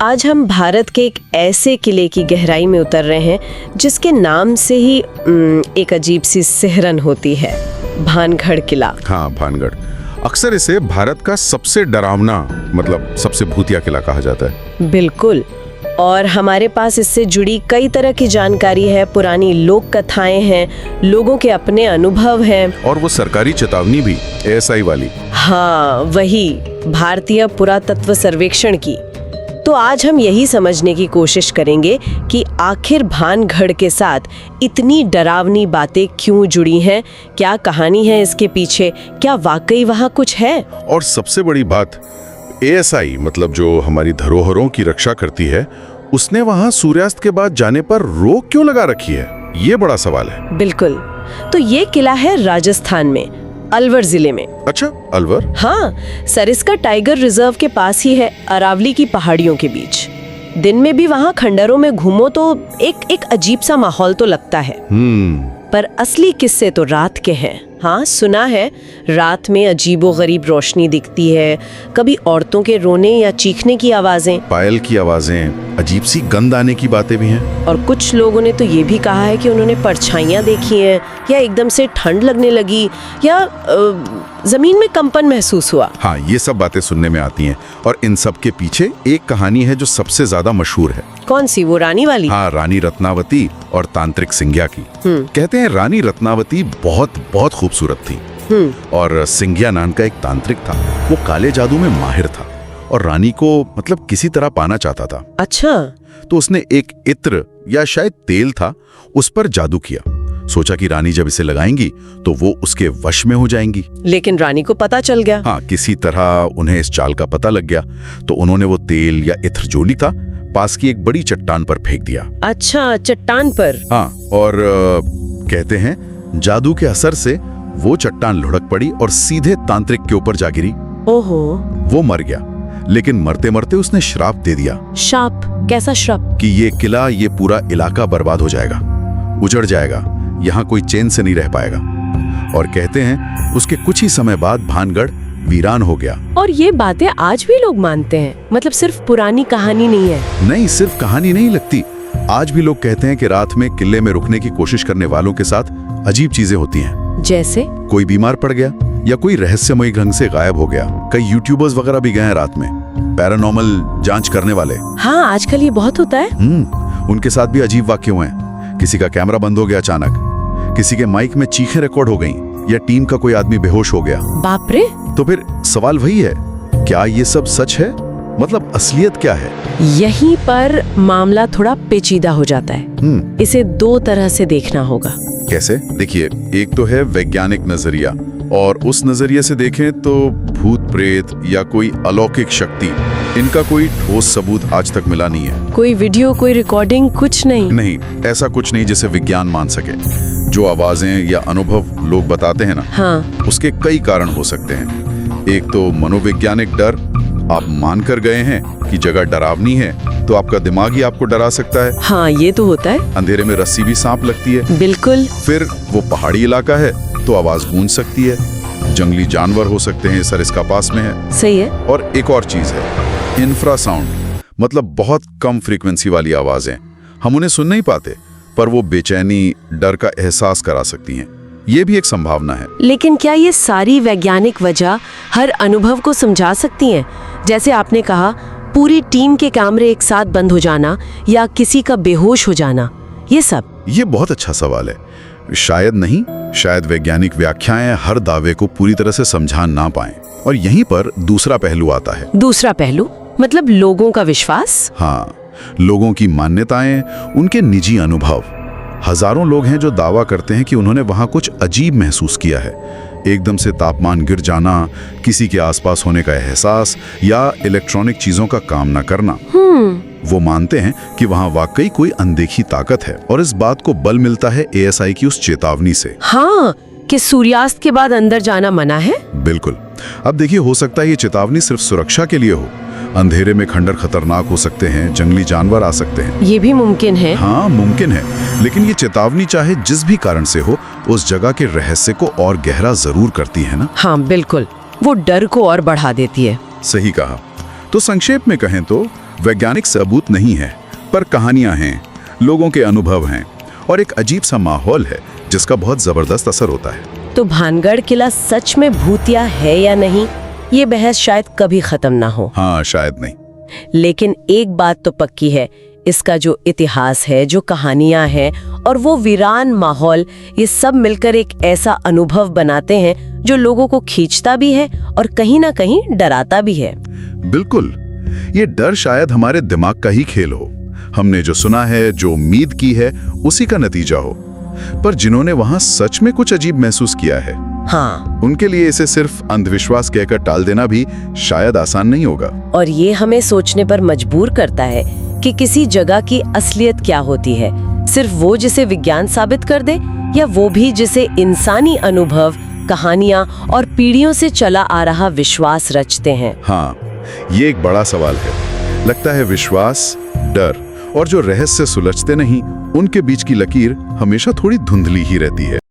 आज हम भारत के एक ऐसे किले की गहराई में उतर रहे हैं जिसके नाम से ही एक अजीब सी सिहरन होती है, भानगढ़ किला। हाँ, भानगढ़। अक्सर इसे भारत का सबसे डरावना मतलब सबसे भूतिया किला कहा जाता है। बिल्कुल। और हमारे पास इससे जुड़ी कई तरह की जानकारी है, पुरानी लोक कथाएं हैं, लोगों के अपने अनुभव हैं। और वो सरकारी चेतावनी भी, ASI वाली। हाँ, वही भारतीय पुरातत्व सर्वेक्षण की। तो आज हम यही समझने की कोशिश करेंगे कि आखिर भानगढ़ के साथ इतनी डरावनी बातें क्यों जुड़ी हैं, क्या कहानी है इसके पीछे, क्या वाकई वहाँ कुछ है। और सबसे बड़ी बात, ASI मतलब जो हमारी धरोहरों की रक्षा करती है, उसने वहाँ सूर्यास्त के बाद जाने पर रोक क्यों लगा रखी है, ये बड़ा सवाल है। बिल्कुल। तो ये किला है राजस्थान में, अलवर जिले में। अच्छा, अलवर? हाँ, सरिस्का टाइगर रिजर्व के पास ही है, अरावली की पहाड़ियों के बीच। दिन में भी वहाँ खंडरों में घूमो तो एक अजीब सा माहौल तो लगता है। पर असली किस्से तो रात के हैं। हाँ, सुना है रात में अजीबोगरीब रोशनी दिखती है, कभी औरतों के रोने या चीखने की आवाजें, पायल की आवाजें, अजीब सी गंध आने की बातें भी हैं। और कुछ लोगों ने तो ये भी कहा है कि उन्होंने परछाइयां देखी हैं, या एकदम से ठंड लगने लगी, या जमीन में कंपन महसूस हुआ। हाँ, ये सब बातें सुनने में आती हैं। और इन सब के पीछे एक कहानी है जो सबसे ज्यादा मशहूर है। कौन सी, वो रानी वाली? हाँ, रानी रत्नावती और तांत्रिक सिंघिया की। कहते हैं रानी रत्नावती बहुत खूबसूरत थी, और सिंघिया नाम का एक तांत्रिक था। वो काले जादू में माहिर था और रानी को मतलब किसी तरह पाना चाहता था। अच्छा। तो उसने एक इत्र या शायद तेल था, उस पर जादू किया। सोचा कि रानी जब इसे लगाएंगी तो वो उसके वश में हो जाएंगी। लेकिन रानी को पता चल गया। हाँ, किसी तरह उन्हें इस चाल का पता लग गया। तो उन्होंने वो तेल या इत्र जो ली था पास की एक बड़ी चट्टान पर फेंक दिया। अच्छा, चट्टान पर? हाँ, और कहते हैं जादू के असर से वो चट्टान लुढ़क पड़ी और सीधे तांत्रिक के ऊपर जा गिरी। ओहो। वो मर गया, लेकिन मरते मरते उसने श्राप दे दिया। श्राप? कैसा श्राप? कि ये किला, ये पूरा इलाका बर्बाद हो जाएगा, उजड़ जाएगा, यहाँ कोई चैन से नहीं रह पाएगा। और कहते हैं उसके कुछ ही समय बाद भानगढ़ वीरान हो गया। और ये बातें आज भी लोग मानते हैं? मतलब सिर्फ पुरानी कहानी नहीं है? नहीं, सिर्फ कहानी नहीं लगती। आज भी लोग कहते हैं कि रात में किले में रुकने की कोशिश करने वालों के साथ अजीब चीजें होती हैं। जैसे? कोई बीमार पड़ गया या कोई रहस्यमयी ढंग से गायब हो गया। कई यूट्यूबर्स वगैरह भी गए हैं रात में, पैरानॉर्मल जांच करने वाले। हाँ, आजकल ये बहुत होता है। उनके साथ भी अजीब वाक्य हुए हैं। किसी का कैमरा बंद हो गया अचानक, किसी के माइक में चीखें रिकॉर्ड हो गईं, या टीम का कोई आदमी बेहोश हो गया। बाप रे। तो फिर सवाल वही है, क्या ये सब सच है? मतलब असलियत क्या है? यहीं पर मामला थोड़ा पेचीदा हो जाता है। इसे दो तरह से देखना होगा। कैसे? देखिए, एक तो है वैज्ञानिक नजरिया, और उस नजरिए से देखें तो भूत प्रेत या कोई अलौकिक शक्ति, इनका कोई ठोस सबूत आज तक मिला नहीं है। कोई वीडियो, कोई रिकॉर्डिंग, कुछ नहीं? नहीं, ऐसा कुछ नहीं जिसे विज्ञान मान सके। जो आवाजें या अनुभव लोग बताते हैं ना, हाँ, उसके कई कारण हो सकते हैं। एक तो मनोवैज्ञानिक डर, आप मानकर गए हैं कि जगह डरावनी है तो आपका दिमाग ही आपको डरा सकता है। हाँ, ये तो होता है। अंधेरे में रस्सी भी सांप लगती है। बिल्कुल। फिर वो पहाड़ी इलाका है तो आवाज गूंज सकती है, जंगली जानवर हो सकते हैं, सरिस्का पास में है। सही है। और एक और चीज है, इंफ्रासाउंड, मतलब बहुत कम फ्रीक्वेंसी वाली आवाजें। हम उन्हें सुन नहीं पाते, पर वो बेचैनी, डर का एहसास करा सकती हैं। ये भी एक संभावना है। लेकिन क्या ये सारी वैज्ञानिक वजह हर अनुभव को समझा सकती हैं? जैसे आपने कहा, पूरी टीम के कैमरे एक साथ बंद हो जाना या किसी का बेहोश हो जाना, ये सब? ये बहुत अच्छा सवाल है। शायद नहीं, शायद वैज्ञानिक व्याख्याएं हर दावे को पूरी तरह से समझा ना पाएं। और यहीं पर दूसरा पहलू आता है। दूसरा पहलू? मतलब लोगों का विश्वास? हाँ, लोगों की मान्यताएं, उनके निजी अनुभव। हजारों लोग हैं जो दावा करते हैं कि उन्होंने वहां कुछ अजीब महसूस किया है। एकदम से तापमान गिर जाना, किसी के आसपास होने का एहसास, या इलेक्ट्रॉनिक चीजों का काम न करना। वो मानते हैं कि वहां वाकई कोई अनदेखी ताकत है, और इस बात को बल मिलता है ASI की उस चेतावनी से। हाँ, कि सूर्यास्त के बाद अंदर जाना मना है। बिल्कुल। अब देखिए, हो सकता है ये चेतावनी सिर्फ सुरक्षा के लिए हो। अंधेरे में खंडर खतरनाक हो सकते हैं, जंगली जानवर आ सकते हैं। ये भी मुमकिन है। हाँ, मुमकिन है। लेकिन ये चेतावनी चाहे जिस भी कारण से हो, उस जगह के रहस्य को और गहरा जरूर करती है ना। हाँ बिल्कुल, वो डर को और बढ़ा देती है। सही कहा। तो संक्षेप में कहें तो वैज्ञानिक सबूत नहीं है, पर कहानियां हैं, लोगों के अनुभव हैं और एक अजीब सा माहौल है जिसका बहुत जबरदस्त असर होता है। तो भानगढ़ किला सच में भूतिया है या नहीं, ये बहस शायद कभी खत्म ना हो। हाँ, शायद नहीं। लेकिन एक बात तो पक्की है, इसका जो इतिहास है, जो कहानियां हैं और वो वीरान माहौल, ये सब मिलकर एक ऐसा अनुभव बनाते हैं जो लोगों को खींचता भी है और कहीं ना कहीं डराता भी है। बिल्कुल, ये डर शायद हमारे दिमाग का ही खेल हो। हमने जो सुना है, जो उम्मीद की है, उसी का नतीजा हो। पर जिन्होंने वहां सच में कुछ अजीब महसूस किया है, हाँ, उनके लिए इसे सिर्फ अंधविश्वास कहकर टाल देना भी शायद आसान नहीं होगा। और ये हमें सोचने पर मजबूर करता है कि किसी जगह की असलियत क्या होती है, सिर्फ वो जिसे विज्ञान साबित कर दे, या वो भी जिसे इंसानी अनुभव, कहानियां और पीढ़ियों से चला आ रहा विश्वास रचते हैं। हाँ, ये एक बड़ा सवाल है। लगता है विश्वास, डर और जो रहस्य सुलझते नहीं, उनके बीच की लकीर हमेशा थोड़ी धुंधली ही रहती है।